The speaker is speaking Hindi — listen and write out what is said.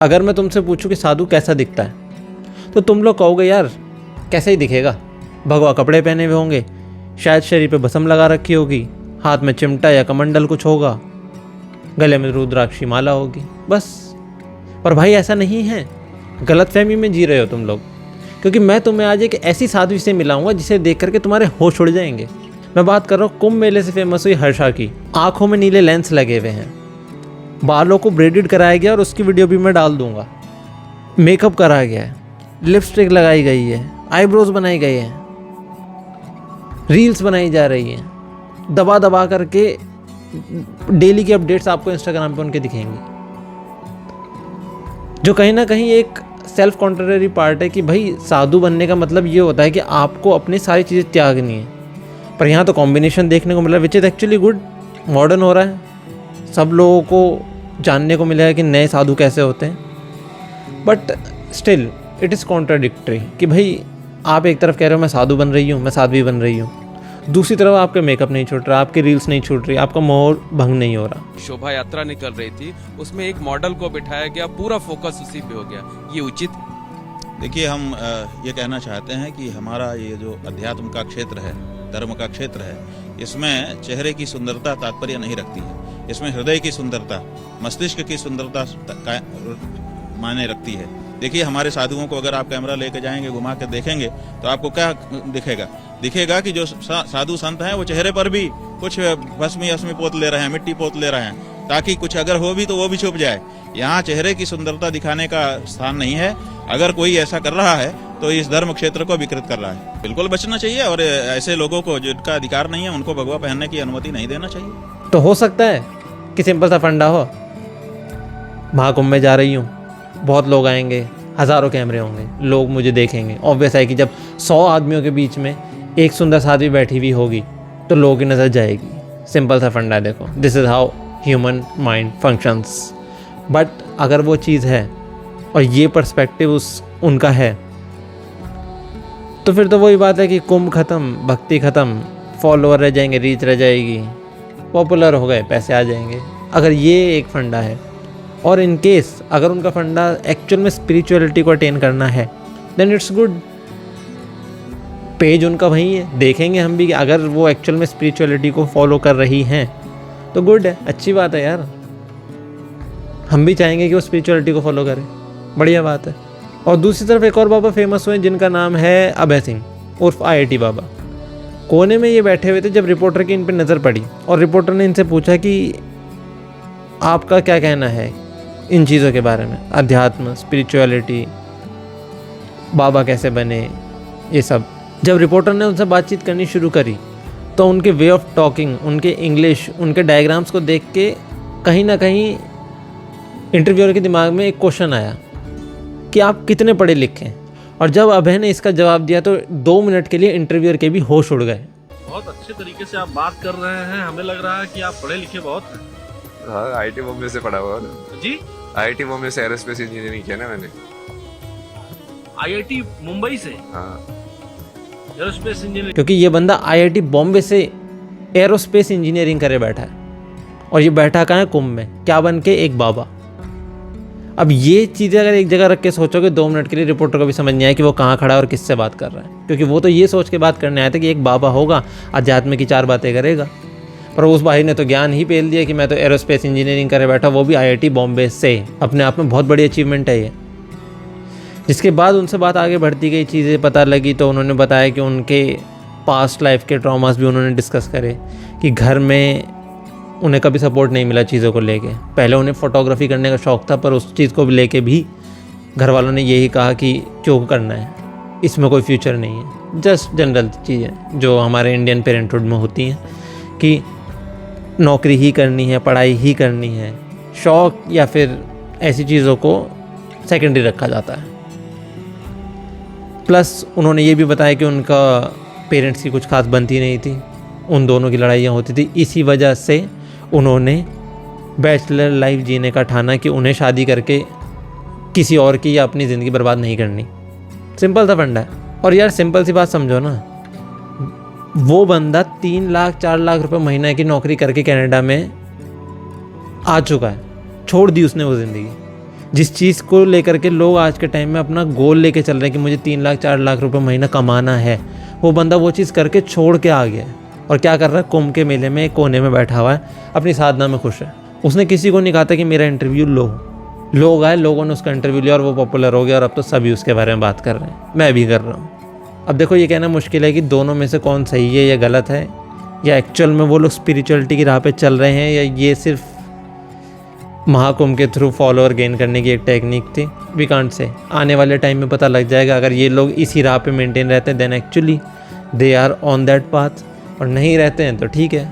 अगर मैं तुमसे पूछूं कि साधु कैसा दिखता है तो तुम लोग कहोगे यार कैसे ही दिखेगा, भगवा कपड़े पहने हुए होंगे, शायद शरीर पे भस्म लगा रखी होगी, हाथ में चिमटा या कमंडल कुछ होगा, गले में रुद्राक्षी माला होगी, बस। पर भाई ऐसा नहीं है, गलतफहमी में जी रहे हो तुम लोग, क्योंकि मैं तुम्हें आज एक ऐसी साध्वी से मिलाऊंगा जिसे देख करके तुम्हारे होश उड़ जाएंगे। मैं बात कर रहा हूँ कुंभ मेले से फेमस हुई हर्षा की। आंखों में नीले लेंस लगे हुए हैं, बालों को ब्रेडेड कराया गया और उसकी वीडियो भी मैं डाल दूंगा, मेकअप कराया गया है, लिपस्टिक लगाई गई है, आईब्रोज बनाई गई है, रील्स बनाई जा रही हैं, दबा दबा करके डेली की अपडेट्स आपको इंस्टाग्राम पे उनके दिखेंगी, जो कहीं ना कहीं एक सेल्फ कॉन्ट्ररी पार्ट है कि भाई साधु बनने का मतलब ये होता है कि आपको अपनी सारी चीज़ें त्यागनी है। पर यहाँ तो कॉम्बिनेशन देखने को मिला which is actually good, modern हो रहा है, सब लोगों को जानने को मिलेगा कि नए साधु कैसे होते हैं। But still it is contradictory कि भाई आप एक तरफ कह रहे हो मैं साधु बन रही हूँ, मैं साध्वी बन रही हूँ, दूसरी तरफ आपका मेकअप नहीं छूट रहा, आपकी रील्स नहीं छूट रही, आपका मोह भंग नहीं हो रहा। शोभा यात्रा निकल रही थी, उसमें एक मॉडल को बिठाया गया, पूरा फोकस उसी पे हो गया, ये उचित? देखिए, हम ये कहना चाहते हैं कि हमारा ये जो अध्यात्म का क्षेत्र है, धर्म का क्षेत्र है, इसमें चेहरे की सुंदरता तात्पर्य नहीं रखती है, इसमें हृदय की सुंदरता, मस्तिष्क की सुंदरता मायने रखती है। देखिए, हमारे साधुओं को अगर आप कैमरा लेके जाएंगे, घुमा के देखेंगे तो आपको क्या दिखेगा कि जो साधु संत हैं वो चेहरे पर भी कुछ भस्मी पोत ले रहे हैं, मिट्टी पोत ले रहे हैं, ताकि कुछ अगर हो भी तो वो भी छुप जाए। यहाँ चेहरे की सुंदरता दिखाने का स्थान नहीं है। अगर कोई ऐसा कर रहा है तो इस धर्म क्षेत्र को विकृत कर रहा है। बिल्कुल बचना चाहिए, और ऐसे लोगों को जिनका अधिकार नहीं है उनको भगवा पहनने की अनुमति नहीं देना चाहिए। तो हो सकता है कि सिंपल सा फंडा हो, महाकुंभ में जा रही हूँ, बहुत लोग आएंगे, हज़ारों कैमरे होंगे, लोग मुझे देखेंगे, ऑब्वियस है कि जब 100 आदमियों के बीच में एक सुंदर साध्वी बैठी हुई होगी तो लोगों की नज़र जाएगी। सिंपल सा फंडा है, देखो, this is how human mind functions. But अगर वो चीज़ है और ये पर्सपेक्टिव उनका है तो फिर तो वही बात है कि कुंभ ख़त्म, भक्ति ख़त्म, फॉलोअर रह जाएंगे, रीच रह जाएगी, पॉपुलर हो गए, पैसे आ जाएंगे। अगर ये एक फंडा है, और इन केस अगर उनका फंडा एक्चुअल में स्पिरिचुअलिटी को अटेन करना है, देन इट्स गुड। पेज उनका वही है, देखेंगे हम भी कि अगर वो एक्चुअल में स्पिरिचुअलिटी को फॉलो कर रही हैं तो गुड है, अच्छी बात है यार। हम भी चाहेंगे कि वो स्पिरिचुअलिटी को फॉलो करें, बढ़िया बात है। और दूसरी तरफ एक और बाबा फेमस हुए जिनका नाम है अभय सिंह उर्फ IIT बाबा। कोने में ये बैठे हुए थे जब रिपोर्टर की इन पर नज़र पड़ी, और रिपोर्टर ने इनसे पूछा कि आपका क्या कहना है इन चीज़ों के बारे में, अध्यात्म, स्पिरिचुअलिटी, बाबा कैसे बने, ये सब। जब रिपोर्टर ने उनसे बातचीत करनी शुरू करी तो उनके वे ऑफ टॉकिंग, उनके इंग्लिश, उनके डायग्राम्स को देख के कहीं ना कहीं इंटरव्यूअर के दिमाग में एक क्वेश्चन आया कि आप कितने पढ़े लिखे हैं। और जब अभय ने इसका जवाब दिया तो 2 मिनट के लिए इंटरव्यूअर के भी होश उड़ गए। बहुत अच्छे तरीके से आप बात कर रहे हैं, हमें लग रहा है कि आप पढ़े लिखे बहुत हैं। हाँ, IIT बॉम्बे से पढ़ा हुआ है जी। IIT बॉम्बे से एरोस्पेस इंजीनियरिंग किया ना मैंने। IIT मुंबई से हाँ, एरोस्पेस इंजीनियरिंग। क्योंकि ये बंदा IIT बॉम्बे से एरोस्पेस इंजीनियरिंग करे बैठा है, और ये बैठा कहाँ है, कुंभ में, क्या बन के, एक बाबा। अब ये चीज़ें अगर एक जगह रख के सोचोगे 2 मिनट के लिए, रिपोर्टर को भी समझ नहीं आया कि वो कहाँ खड़ा है और किससे बात कर रहा है, क्योंकि वो तो ये सोच के बात करने आया था कि एक बाबा होगा, अध्यात्म की 4 बातें करेगा। पर उस भाई ने तो ज्ञान ही पेल दिया कि मैं तो एरोस्पेस इंजीनियरिंग करे बैठा, वो भी IIT बॉम्बे से। अपने आप में बहुत बड़ी अचीवमेंट है ये। जिसके बाद उनसे बात आगे बढ़ती गई, चीज़ें पता लगी तो उन्होंने बताया कि उनके पास्ट लाइफ के ट्रॉमास भी उन्होंने डिस्कस करे, कि घर में उन्हें कभी सपोर्ट नहीं मिला चीज़ों को लेके। पहले उन्हें फ़ोटोग्राफी करने का शौक़ था, पर उस चीज़ को भी लेके भी घर वालों ने यही कहा कि क्यों करना है, इसमें कोई फ्यूचर नहीं है। जस्ट जनरल चीज़ें जो हमारे इंडियन पेरेंटहुड में होती हैं कि नौकरी ही करनी है, पढ़ाई ही करनी है, शौक़ या फिर ऐसी चीज़ों को सेकेंडरी रखा जाता है। प्लस उन्होंने ये भी बताया कि उनका पेरेंट्स की कुछ खास बनती नहीं थी, उन दोनों की लड़ाइयाँ होती थी। इसी वजह से उन्होंने बैचलर लाइफ जीने का ठाना कि उन्हें शादी करके किसी और की या अपनी ज़िंदगी बर्बाद नहीं करनी। सिंपल सा फंडा है। और यार सिंपल सी बात समझो ना, वो बंदा 3 लाख 4 लाख रुपए महीने की नौकरी करके कनाडा में आ चुका है, छोड़ दी उसने वो ज़िंदगी। जिस चीज़ को लेकर के लोग आज के टाइम में अपना गोल लेके चल रहे हैं कि मुझे 3 लाख 4 लाख रुपए महीना कमाना है, वो बंदा वो चीज़ करके छोड़ के आ गया है और क्या कर रहा है, कुंभ के मेले में एक कोने में बैठा हुआ है, अपनी साधना में खुश है। उसने किसी को नहीं कहा था कि मेरा इंटरव्यू लो। लोग आए, लोगों ने उसका इंटरव्यू लिया और वो पॉपुलर हो गया और अब तो सभी उसके बारे में बात कर रहे हैं, मैं भी कर रहा हूँ। अब देखो ये कहना मुश्किल है कि दोनों में से कौन सही है या गलत है, या एक्चुअल में वो लोग स्पिरिचुअलिटी की राह पे चल रहे हैं, या ये सिर्फ महाकुंभ के थ्रू फॉलोअर गेन करने की एक टेक्निक थी। We can't say. आने वाले टाइम में पता लग जाएगा। अगर ये लोग इसी राह पे मेंटेन रहते हैं then actually they are on that path, और नहीं रहते हैं तो ठीक है।